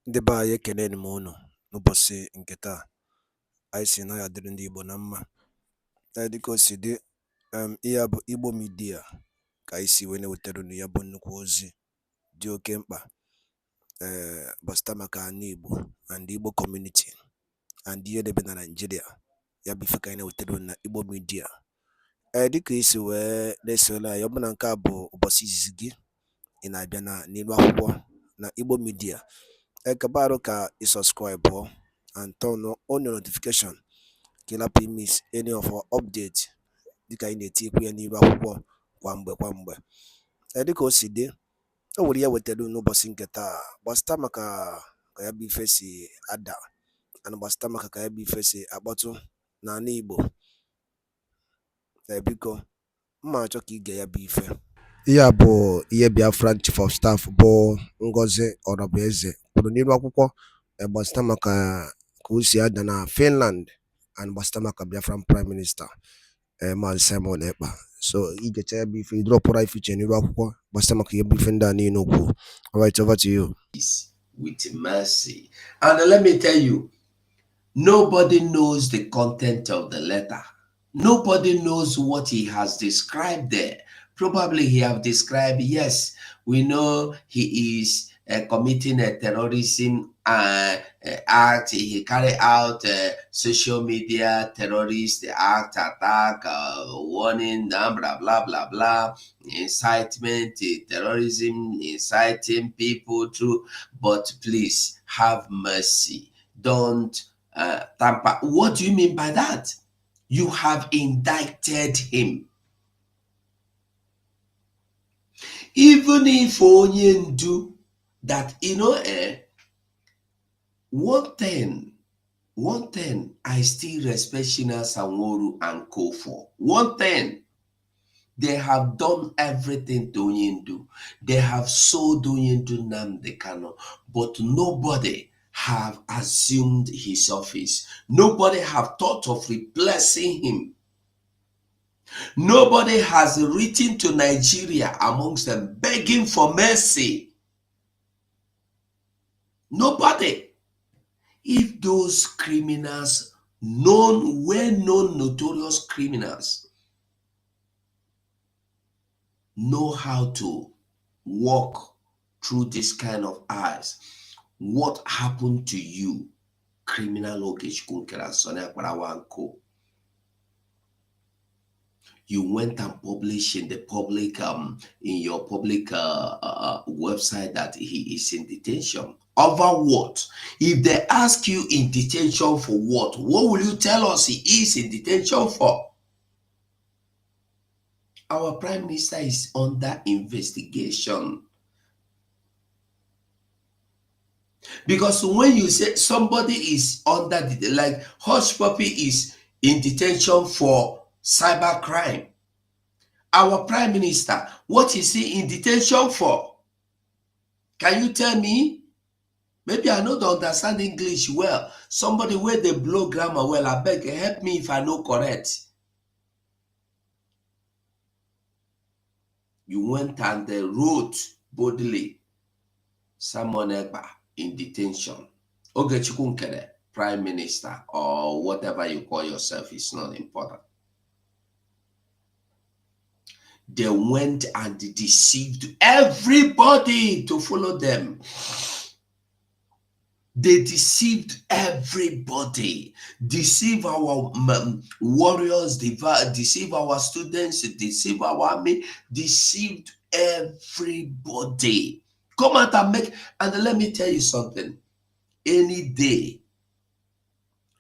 Ndị be anyị ekeneni m unu n'ụbọchị nke taa. Anyị sị na ya dịrị ndị Igbo na mma. Dịka o si dị, ihe a bụ Igbo Media ka anyị si wee na-ewetara unu ya bụ nnukwu ozi dị oke mkpa gbasata maka ana Igbo and Igbo community and ihe debe na Nigeria. Ya bụ ife ka anyị na-ewetara unu na Igbo Media. Dịka isi wee na-esole anyị, ọ bụ na nke a bụ ụbọchị izizi gị ị na-abịa n'ilu akwụkwọ na Igbo Media, kabaru ka subscribe and turn on your notification ka ị lapụ miss any of our update dịka anyị na-etikwu ya n'ilu akwụkwọ kwa mgbe. Dịka o si dị, o nwere ya wetara n'ụbọchị nke taa gbasata maka ka ya bụ ife si ada and gbasata maka ka ya bụ ife si akpọtụ n'ala Igbo. Biko mma achọ ka ige ya bụ ife. Ihe a bụ ihe BIAFRA Chief of Staff bụ Ngozi Orabueze kwuru n'ilu akwụkwọ gbasata maka ka o si ada na Finland and gbasata maka Biafran Prime Minister Maazị Simon Ekpa. So igecha ya bụ ife idropụra ife iche n'ilu akwụkwọ gbasata maka ihe bụ ife ndị a niile okwu. All right, over to you. With mercy. And let me tell you, nobody knows the content of the letter. Nobody knows what he has described there. Probably he have described, yes, we know he is committing a terrorism act. He carry out social media terrorist act, attack, warning, blah, blah, blah, blah, incitement, terrorism, inciting people to, but please have mercy. Don't tamper. What do you mean by that? You have indicted him. Even if only do that, one thing I still respect Shina Sanworu and Co for. One thing, they have done everything to Onyendu. They have sold Onyendu Nnamdi Kanu, but nobody have assumed his office. Nobody have thought of replacing him. Nobody has written to Nigeria amongst them begging for mercy. Nobody. If those criminals, well-known notorious criminals, know how to walk through this kind of eyes, what happened to you, criminal Ogechi Kunkera, Sonia Kwarawanko? You went and published in the public, in your public website that he is in detention. Over what? If they ask you in detention for what will you tell us he is in detention for? Our Prime Minister is under investigation. Because when you say somebody is under, like Hush Puppy is in detention for cybercrime, our Prime Minister, what is he in detention for? Can you tell me? Maybe I don't understand English well. Somebody where they blow grammar well, I beg, help me if I know correct. You went and they wrote boldly, Simon Ekpa in detention. Ogechi Kunkere, Prime Minister, or whatever you call yourself, is not important. They went and deceived everybody to follow them. They deceived everybody, deceive our warriors, deceive our students, deceive our army, deceived everybody. Come out and make, and let me tell you something. Any day,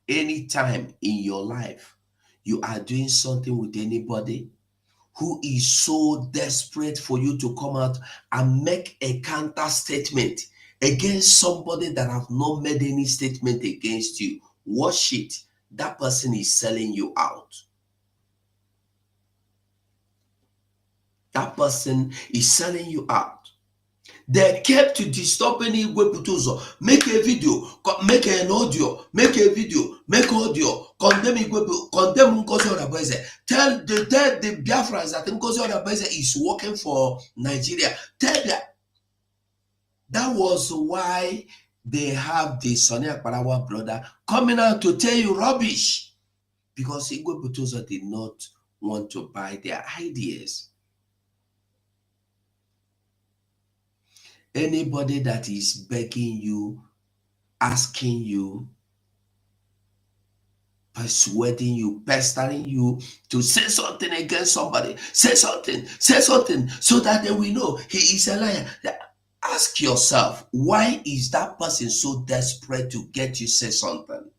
any time in your life, you are doing something with anybody who is so desperate for you to come out and make a counter statement against somebody that have not made any statement against you, watch it. That person is selling you out. That person is selling you out. They kept disturbing Igwe Putuzo. Make a video, make an audio, make a video, make audio, condemn Igwe, condemn Ngozi Orabueze. Tell the Biafrans that Ngozi Orabueze is working for Nigeria. Tell them. That was why they have the Sonny Akparawa brother coming out to tell you rubbish because Igwe Butuzo did not want to buy their ideas. Anybody that is begging you, asking you, persuading you, pestering you to say something against somebody, say something, so that they will know he is a liar. Ask yourself, why is that person so desperate to get you say something?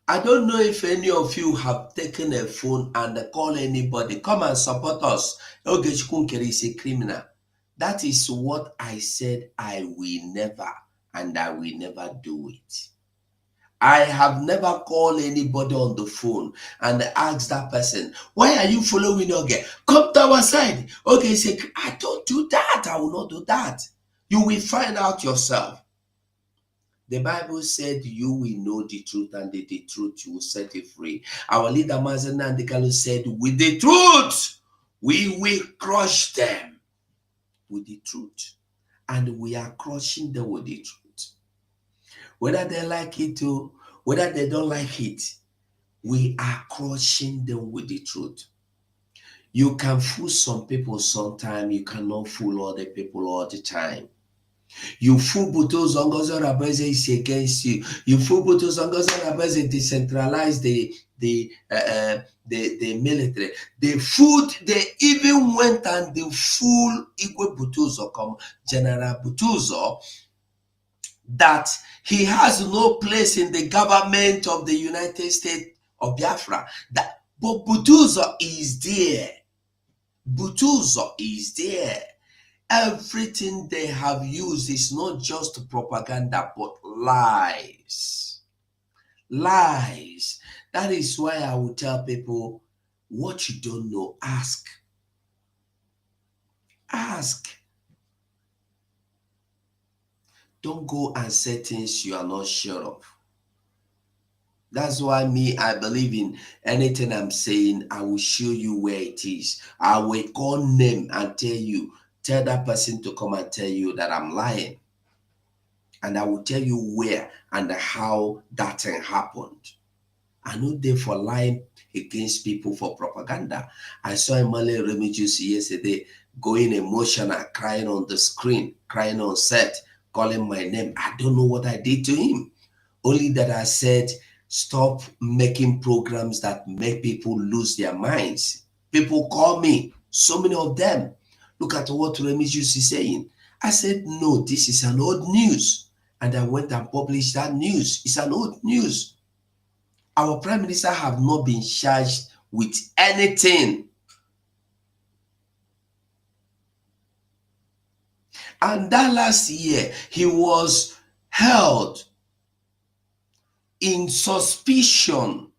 I don't know if any of you have taken a phone and call anybody, come and support us. Ogechikunkere is a criminal. That is what I said I will never, and I will never do it. I have never called anybody on the phone and asked that person, why are you following your girl? Come to our side. Okay, say, I don't do that. I will not do that. You will find out yourself. The Bible said you will know the truth, and the truth you will set you free. Our leader Mazen Nandekalu said, with the truth, we will crush them with the truth. And we are crushing them with the truth. Whether they like it or whether they don't like it, we are crushing them with the truth. You can fool some people sometimes, you cannot fool other people all the time. You fool Buto Zongozo Rabeze is against you. You fool Buto Zongozo Rabeze decentralize the military. They even went and they fool Igwe Butuzo, come General Butuzo, that he has no place in the government of the United States of Biafra. But Butuzo is there. Butuzo is there. Everything they have used is not just propaganda, but lies. Lies. That is why I will tell people, what you don't know, ask. Ask. Don't go and say things you are not sure of. That's why I believe in anything I'm saying, I will show you where it is. I will call name and tell that person to come and tell you that I'm lying. And I will tell you where and how that thing happened. I know they for lying against people for propaganda. I saw Emmanuel Remigius yesterday going emotional, crying on the screen, crying on set, calling my name. I don't know what I did to him. Only that I said, stop making programs that make people lose their minds. People call me, so many of them. Look at what Remigius is saying. I said, no, this is an old news. And I went and published that news. It's an old news. Our Prime Minister have not been charged with anything. And that last year, he was held in suspicion.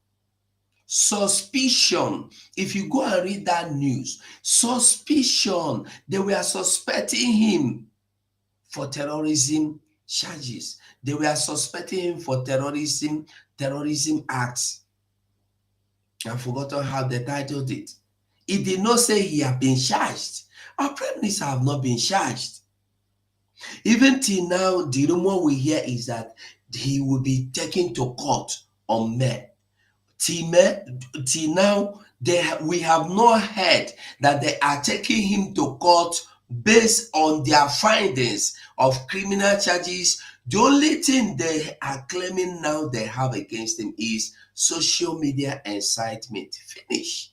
Suspicion. If you go and read that news, suspicion. They were suspecting him for terrorism charges. They were suspecting him for terrorism acts. I've forgotten how they titled it. It did not say he had been charged. Our Prime Minister have not been charged. Even till now, the rumor we hear is that he will be taken to court on May. Till now, we have not heard that they are taking him to court based on their findings of criminal charges. The only thing they are claiming now they have against him is social media incitement. Finish.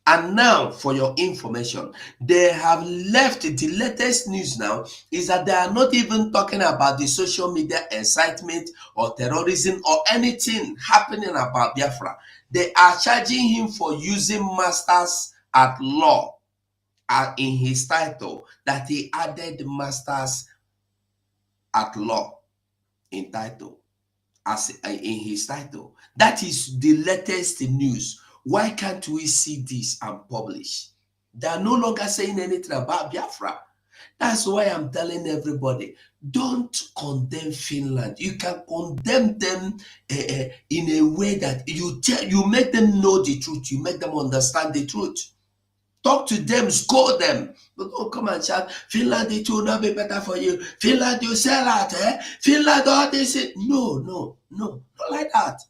And now, for your information, they have left. The latest news now is that they are not even talking about the social media incitement or terrorism or anything happening about Biafra. They are charging him for using masters at law in his title, that he added masters at law in title, as in his title. That is the latest news. Why can't we see this and publish? They are no longer saying anything about Biafra. That's why I'm telling everybody, don't condemn Finland. You can condemn them in a way that you make them know the truth. You make them understand the truth. Talk to them, scold them. But don't come and shout, Finland, it will not be better for you. Finland, you sell out, eh? Finland, all this. No, not like that.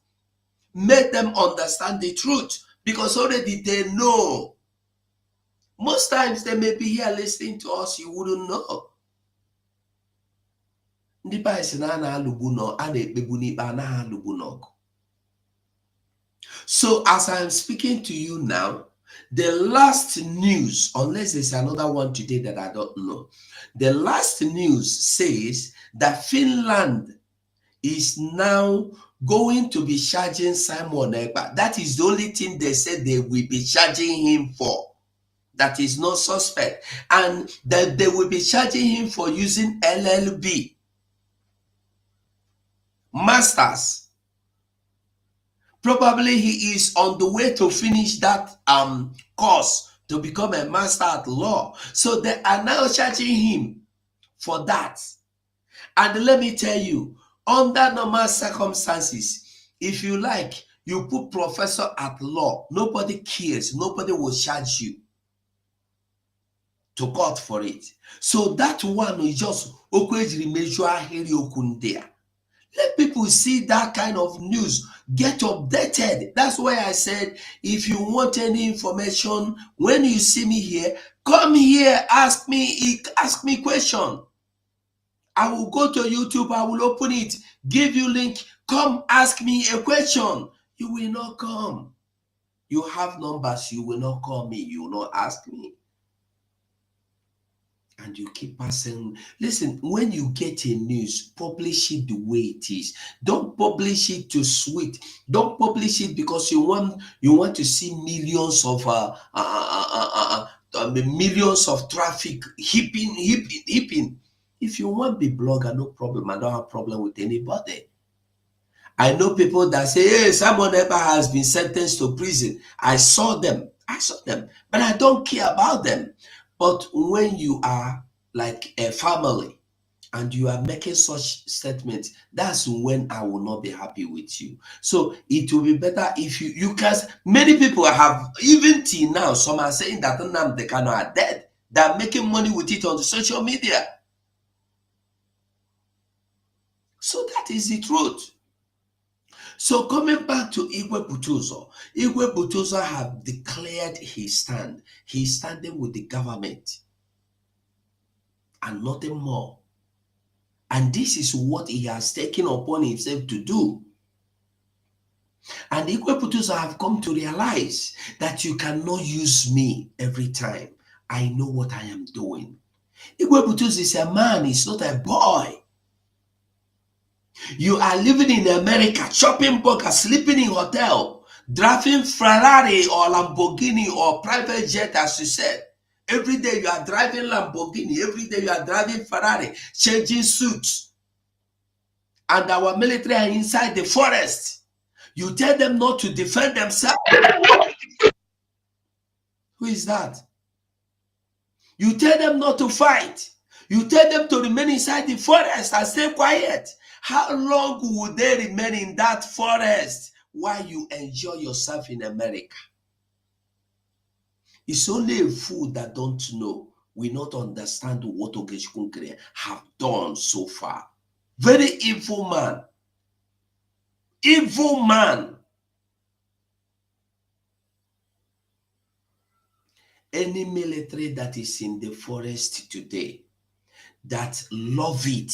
Make them understand the truth, because already they know. Most times they may be here listening to us, you wouldn't know. So as I'm speaking to you now, the last news, unless there's another one today that I don't know, the last news says that Finland is now going to be charging Simon Ekpa. That is the only thing they said they will be charging him for. That is not suspect. And that they will be charging him for using LLB. Masters. Probably he is on the way to finish that course to become a master at law. So they are now charging him for that. And let me tell you, under normal circumstances, if you like, you put professor at law, nobody cares, nobody will charge you to court for it. So that one is just let people see that kind of news, get updated. That's why I said, if you want any information, when you see me here, come here, ask me question. I will go to YouTube, I will open it, give you link, come ask me a question. You will not come. You have numbers, you will not call me, you will not ask me. And you keep passing. Listen, when you get a news, publish it the way it is. Don't publish it to sweet. Don't publish it because you want to see millions of millions of traffic heaping. If you want to be blogger, no problem. I don't have problem with anybody. I know people that say, hey, someone ever has been sentenced to prison. I saw them, but I don't care about them. But when you are like a family and you are making such statements, that's when I will not be happy with you. So it will be better if you can. Many people have, even till now, some are saying that Nnamdi Kanu are dead. They're making money with it on the social media. So that is the truth. So coming back to Igwe Butuzo have declared his stand. He's standing with the government and nothing more. And this is what he has taken upon himself to do. And Igwe Butuzo have come to realize that you cannot use me every time. I know what I am doing. Igwe Butuzo is a man, he's not a boy. You are living in America, shopping burger, sleeping in hotel, driving Ferrari or Lamborghini or private jet, as you said. Every day you are driving Lamborghini. Every day you are driving Ferrari, changing suits. And our military are inside the forest. You tell them not to defend themselves. Who is that? You tell them not to fight. You tell them to remain inside the forest and stay quiet. How long will they remain in that forest while you enjoy yourself in America? It's only a fool that don't know, will not understand what Okechukwu have done so far. Very evil man. Evil man. Any military that is in the forest today that love it,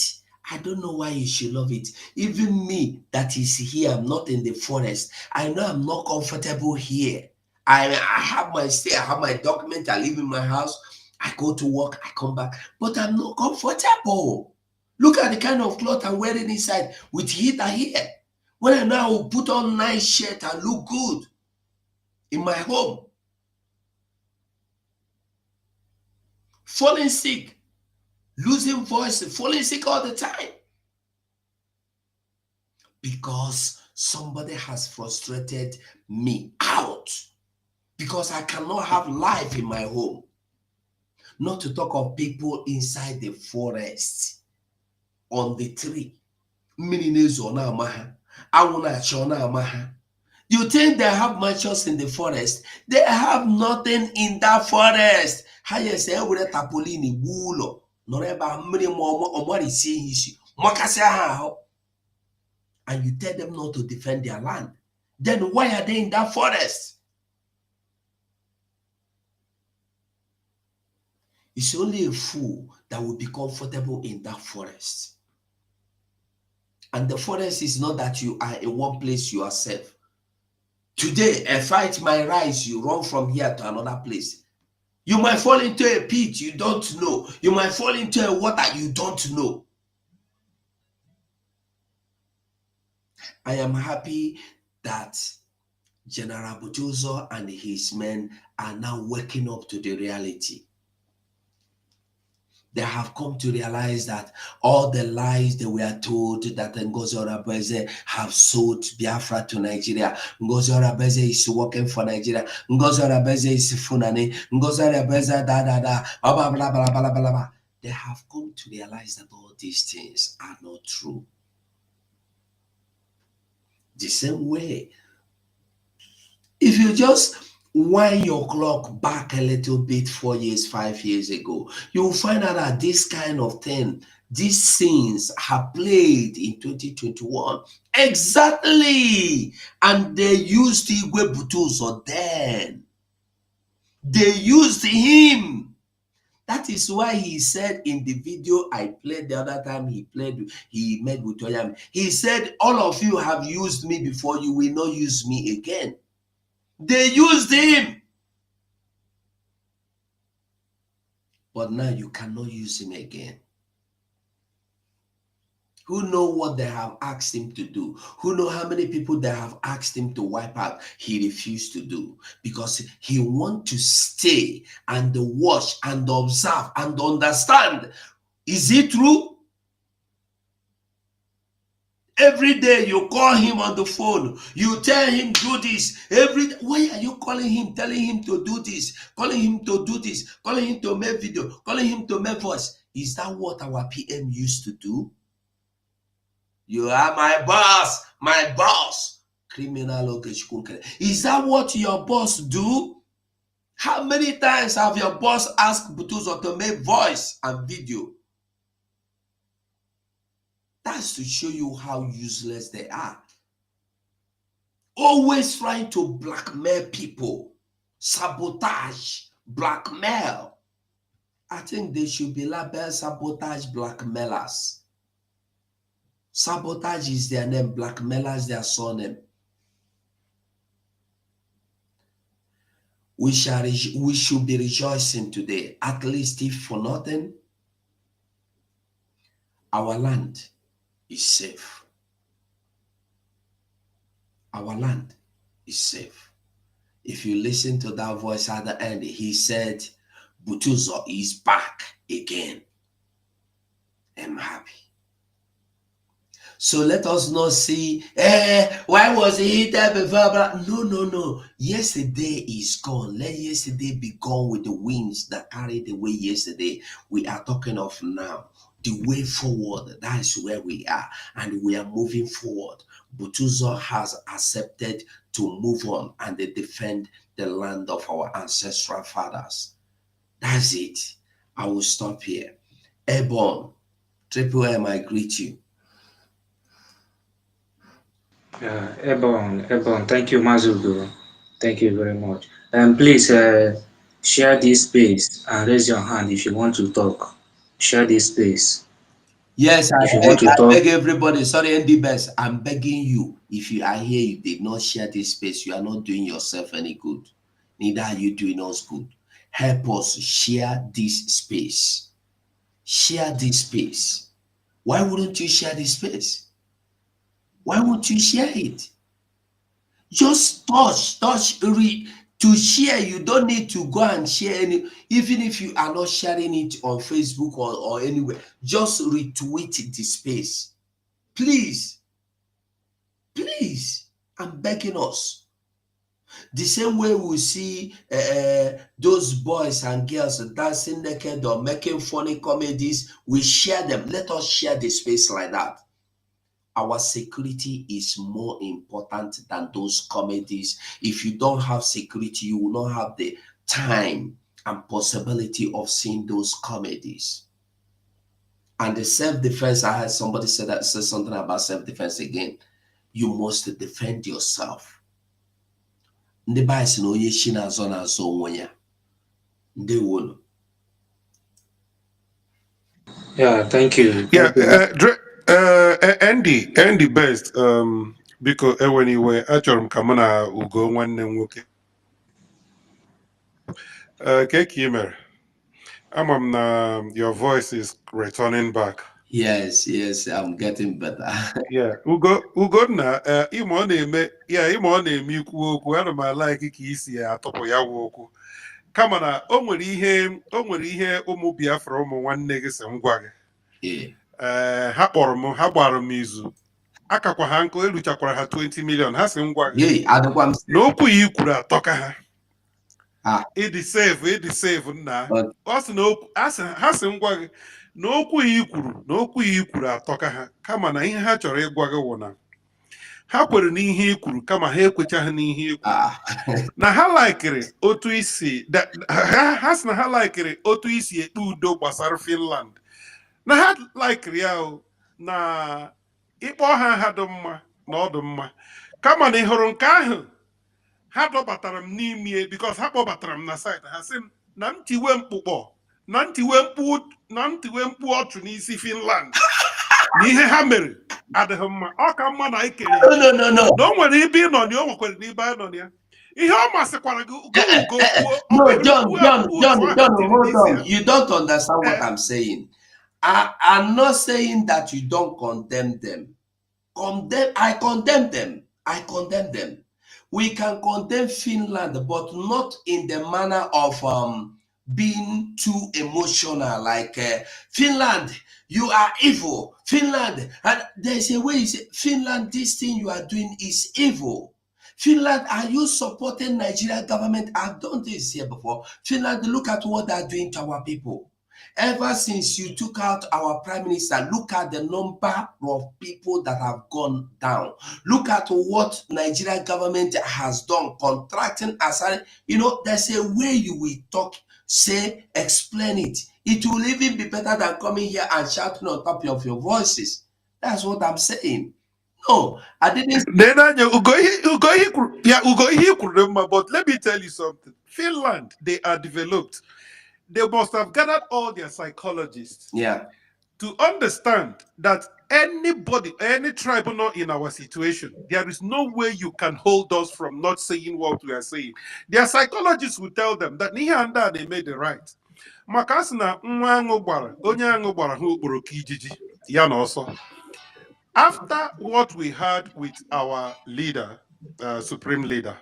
I don't know why you should love it. Even me that is here, I'm not in the forest. I know I'm not comfortable here. I have my stay, I have my document, I live in my house, I go to work, I come back, but I'm not comfortable. Look at the kind of cloth I'm wearing inside with heater here. When I now will put on nice shirt and look good in my home. Falling sick, losing voice, falling sick all the time. Because somebody has frustrated me out. Because I cannot have life in my home. Not to talk of people inside the forest, on the tree. You think they have mansions in the forest? They have nothing in that forest. Highest every tapolini bulo. Noreba mri omori see hisi. Mwakasi ahao. And you tell them not to defend their land. Then why are they in that forest? It's only a fool that will be comfortable in that forest. And the forest is not that you are in one place you are safe. Today, a fight might rise, you run from here to another place. You might fall into a pit you don't know. You might fall into a water you don't know. I am happy that General Butuzo and his men are now waking up to the reality. They have come to realize that all the lies they were told that Ngozi Orebeze have sold Biafra to Nigeria. Ngozi Orebeze is working for Nigeria. Ngozi Orebeze is Funani. Ngozi Orebeze blah, blah, blah, blah, blah, blah, blah. They have come to realize that all these things are not true. The same way, if you just wind your clock back a little bit 4 years, 5 years ago, you will find out that this kind of thing, these scenes have played in 2021. Exactly. And they used Igwe Butuzo then. They used him. That is why he said in the video I played the other time he met with Toyam. He said, all of you have used me before, you will not use me again. They used him. But now you cannot use him again. Who know what they have asked him to do? Who know how many people they have asked him to wipe out? He refused to do because he wants to stay and watch and observe and understand. Is it true? Every day you call him on the phone, you tell him do this. Why are you calling him, telling him to do this, calling him to do this, calling him to make video, calling him to make voice? Is that what our PM used to do? You are my boss, criminal. Is that what your boss do? How many times have your boss asked Butuzo to make voice and video? That's to show you how useless they are. Always trying to blackmail people, sabotage, blackmail. I think they should be labeled sabotage blackmailers. Sabotage is their name, blackmailers their surname. We should be rejoicing today, at least if for nothing, our land is safe. Our land is safe. If you listen to that voice at the end, he said, Butuzo is back again. I'm happy. So let us not see, why was he there before? No. Yesterday is gone. Let yesterday be gone with the winds that carried away yesterday. We are talking of now. The way forward, that is where we are. And we are moving forward. Butuzo has accepted to move on and they defend the land of our ancestral fathers. That's it. I will stop here. Airborne, Triple M, I greet you. Ebon, thank you, Mazugo. Thank you very much. Please share this space and raise your hand if you want to talk. Share this space. Yes, If you want to I talk, beg everybody. Sorry, ND Best. I'm begging you. If you are here, you did not share this space, you are not doing yourself any good. Neither are you doing us good. Help us share this space. Share this space. Why wouldn't you share this space? Why won't you share it? Just touch, read. To share, you don't need to go and share any, even if you are not sharing it on Facebook or anywhere, just retweet the space. Please, I'm begging us. The same way we see those boys and girls dancing naked or making funny comedies, we share them. Let us share the space like that. our security is more important than those comedies. If you don't have security, you will not have the time and possibility of seeing those comedies. And the self-defense, I had somebody say something about self-defense again. You must defend yourself. Ndị be anyị sị na onye chi na-azọ na-azọ onwe ya. Ndewonu. Yeah, thank you. Yeah, Thank you. Andy best. Because when you were achọrọ m ka mụ na Ugo nwanne m nwoke. Ka ị mere? Ama m na your voice is returning back. Yes, I'm getting better. Yeah, Ugonna, ịma ọ na-eme ikwu okwu, ana m like ka isi atọpụ ya wụ okwu. Kama na o nwere ihe ụmụ Biafra ụmụ nwanne gị si m gwa gị. Ha kpọrọ m, ha gbara m izu. Akakwa ha nkụ eruchakwara ha 20 million. Ha si m gwa gị. Na okwu ya ikwuru atọka ha. Ịdị save nna. Ọ sị na ha si m gwa gị na okwu ya ikwuru atọka ha. Kama na ihe ha chọrọ ịgwa gị wụ na ha kwere n'ihe ikwuru kama ha ekwechaghị n'ihe ikwuru. Na ha laikiri otu isi ha sị na ha laikiri otu isi ekpe udo gbasara Finland. Na ha laikiri ya na ịkpọ ha dị mma na ọ dị mma. Kama na ị hụrụ nke ahụ ha dọbatara m n'ime because ha kpọbatara m na site ha sị m na ntiwe mkpụkpọ na ntiwe mkpu ọchụ n'isi Finland na ihe ha mere adịghị mma. Ọ ka mma na ikere na o nwere ibe ị nọ na o nwekwara n'ibe anyị nọ ya. Ihe ọ masịkwara gị No, John, hold on. You don't understand what I'm saying. I'm not saying that you don't condemn them. I condemn them. We can condemn Finland, but not in the manner of being too emotional. Like Finland, you are evil. Finland, and there's a way you say, Finland, this thing you are doing is evil. Finland, are you supporting Nigerian government? I've done this here before. Finland, look at what they're doing to our people. Ever since you took out our prime minister, look at the number of people that have gone down. Look at what Nigerian government has done, contracting aside. You know, there's a way you will talk, say, explain it. It will even be better than coming here and shouting on top of your voices. That's what I'm saying. No, I didn't. But let me tell you something. Finland, they are developed. They must have gathered all their psychologists to understand that anybody, any tribunal in our situation, there is no way you can hold us from not saying what we are saying. Their psychologists will tell them that they made the right. Makasna after what we had with our leader, supreme leader,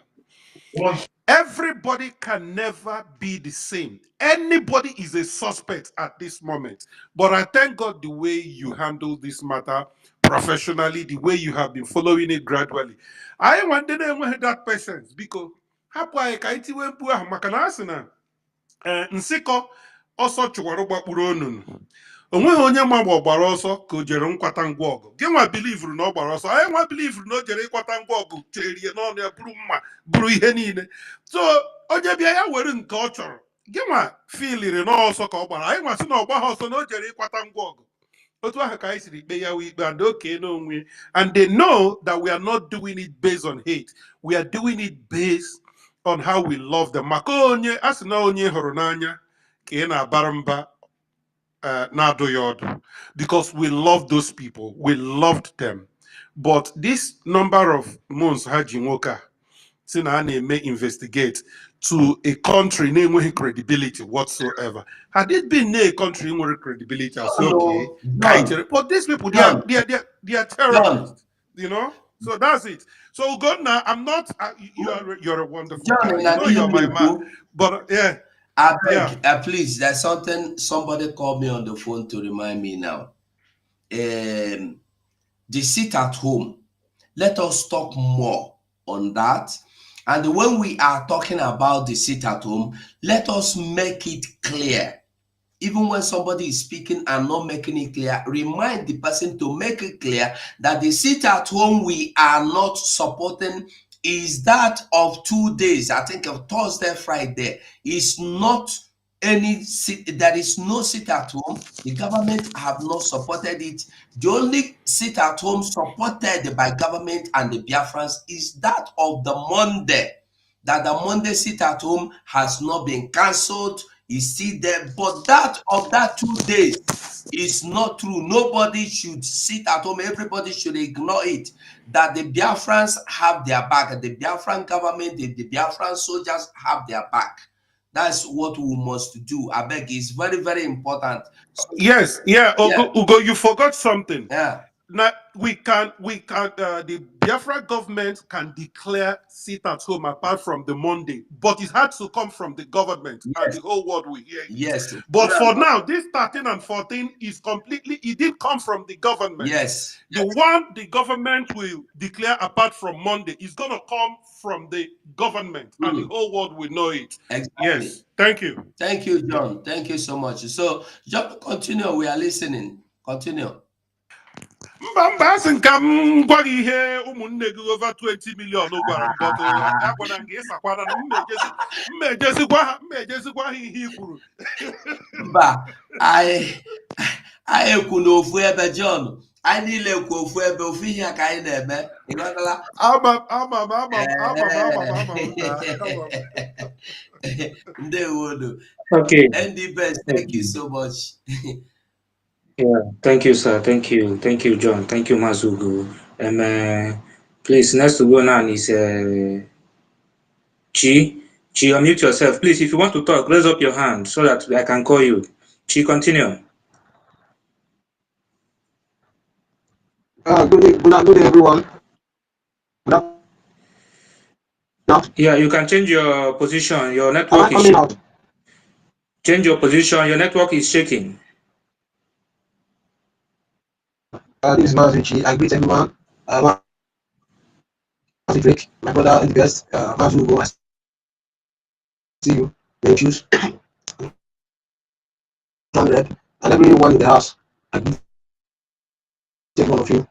everybody can never be the same. Anybody is a suspect at this moment. But I thank God the way you handle this matter professionally, the way you have been following it gradually. I wanted to have that patience because nsiko ọsọ chụwara gbakpuru onunu. Onweghị onye ma ma ọ gbara ọsọ ka o jere nkwata ngwa ọgụ. Gị nwa bilivuru na ọ gbara ọsọ. Anyị nwa bilivuru na o jere ịkwata ngwa ọgụ cherie n'ọnụ ya buru mma buru ihe niile. So onye bịa ya were nke ọ chọrọ. Gị nwa filiri n'ọsọ ka ọ gbara. Anyị nwa sị na ọ gbaghị ọsọ na o jere ịkwata ngwa ọgụ. Otu ahụ ka anyị siri ikpe ya wee ikpe and okay n'onwe. And they know that we are not doing it based on hate. We are doing it based on how we love them. Maka onye asị na onye hụrụ n'anya ka ị na-abara mba because we love those people. We loved them. But this number of months Haji Nwoka may investigate to a country name credibility whatsoever. Had it been a country with credibility, I'll say okay. But these people, they are terrorists, you know. So that's it. So God, now I'm not. You're a wonderful guy. You know you're my man. But yeah. I beg, please, there's somebody called me on the phone to remind me now. The sit at home. Let us talk more on that. And when we are talking about the sit at home, let us make it clear. even when somebody is speaking and not making it clear, remind the person to make it clear that the sit at home we are not supporting is that of 2 days. I think of Thursday, Friday. Is not any sit, there is no sit at home. The government have not supported it. The only sit at home supported by government and the Biafrans is that of the Monday. That the Monday sit at home has not been cancelled, is still there. But that of that 2 days is not true. Nobody should sit at home. Everybody should ignore it. That the Biafrans have their back. The Biafran government, the Biafran soldiers have their back. That's what we must do. I beg, it's very, very important. So, Yes, yeah, yeah, Ugo, you forgot something. yeah, Now the Biafra government can declare sit at home apart from the Monday, but it had to come from the government and yes, the whole world will hear it. yes. So But that, for now, this 13 and 14 is completely, it did come from the government. yes, The one the government will declare apart from Monday is going to come from the government and the whole world will know it. exactly. Yes, thank you. Thank you, John. Thank you so much. So, John, continue. We are listening. Continue. mba asị nka m gwa gị ihe ụmụnne gị over 20 million gwara m but agwara m gị ịsakwana na mmejezikwa ha ihe i kwuru. Mba, anyị ekwu n'ofu ebe, John. Anyị niile ekwu ofu ebe, ofu ihe ka anyị na-eme. Ịghọtala? Ama Ndewodo. Okay. ND Best, thank you so much. Yeah, thank you, sir. Thank you. Thank you, John. Thank you, Mazugu. Please, next to go now is Chi. Chi, unmute yourself. Please, if you want to talk, raise up your hand so that I can call you. Chi, continue. Good day, everyone. Yeah, you can change your position. Your Am I network is coming shaking. out? Change your position. Your network is shaking. This is Mazuchi. I greet everyone. Mazi Drake, my brother in the best. Mazugo, I see you. They choose. And everyone in the house. I greet every one of you.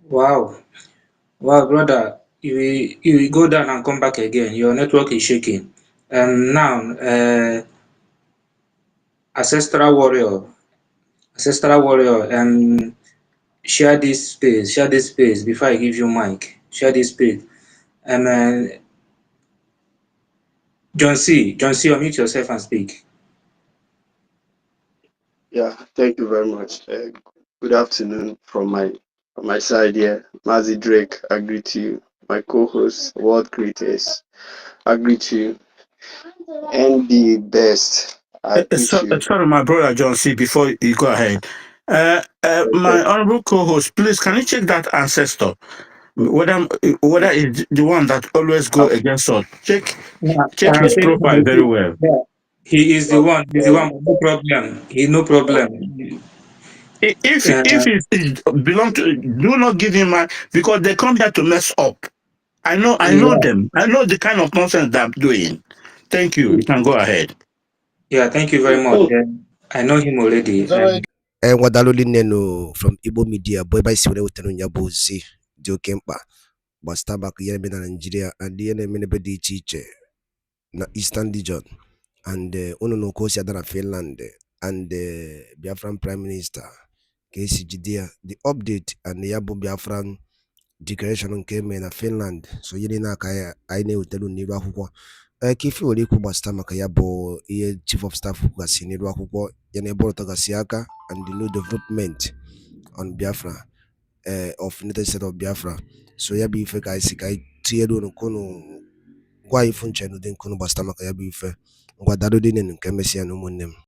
Wow. Wow, brother. You will go down and come back again. Your network is shaking. Now, Ancestral Warrior. Ancestral Warrior, share this space before I give you mic. Share this space. John C, unmute yourself and speak. Yeah, thank you very much. Good afternoon from my side here. Mazi Drake, I greet you. My co-host, World Greatest, I greet you. And the best, I greet you. Sorry, my brother John C. Before you go ahead, my honorable co-host, please can you check that ancestor whether it's the one that always go against us? Check his profile very well. Yeah, he is the one. He's the one. No problem. No problem. If he belong to, do not give him my, because they come here to mess up. I know Yeah, them. I know the kind of nonsense they're doing. Thank you. You can go ahead. yeah. Thank you very much. I know him already. Nwadalụli no from Igbo Media bụ ebe anyị si were wetara ya bụ ozi dị oke mkpa gbasara maka ihe na-eme na Nigeria and ihe na-eme n'ebe dị iche iche na Eastern Region and unu na okosi ada na Finland and Biafran Prime Minister ka esi jide ya the update and ya bụ Biafran declaration nke eme na Finland so ihe niile aka anyị na-ewetara n'iru akwụkwọ ka ife were ikwu gbasara maka ya bụ ihe Chief of Staff kwugasị n'iru akwụkwọ ya na ebe ọtọgasị aka and the new development on Biafra of United States of Biafra so ya bụ ife ka anyị si ka anyị tinyere unu kunu gwa ifu nche n'ụdị nkunu gbasara maka ya bụ ife ngwa daalụ dị nke emesịa na ụmụnne m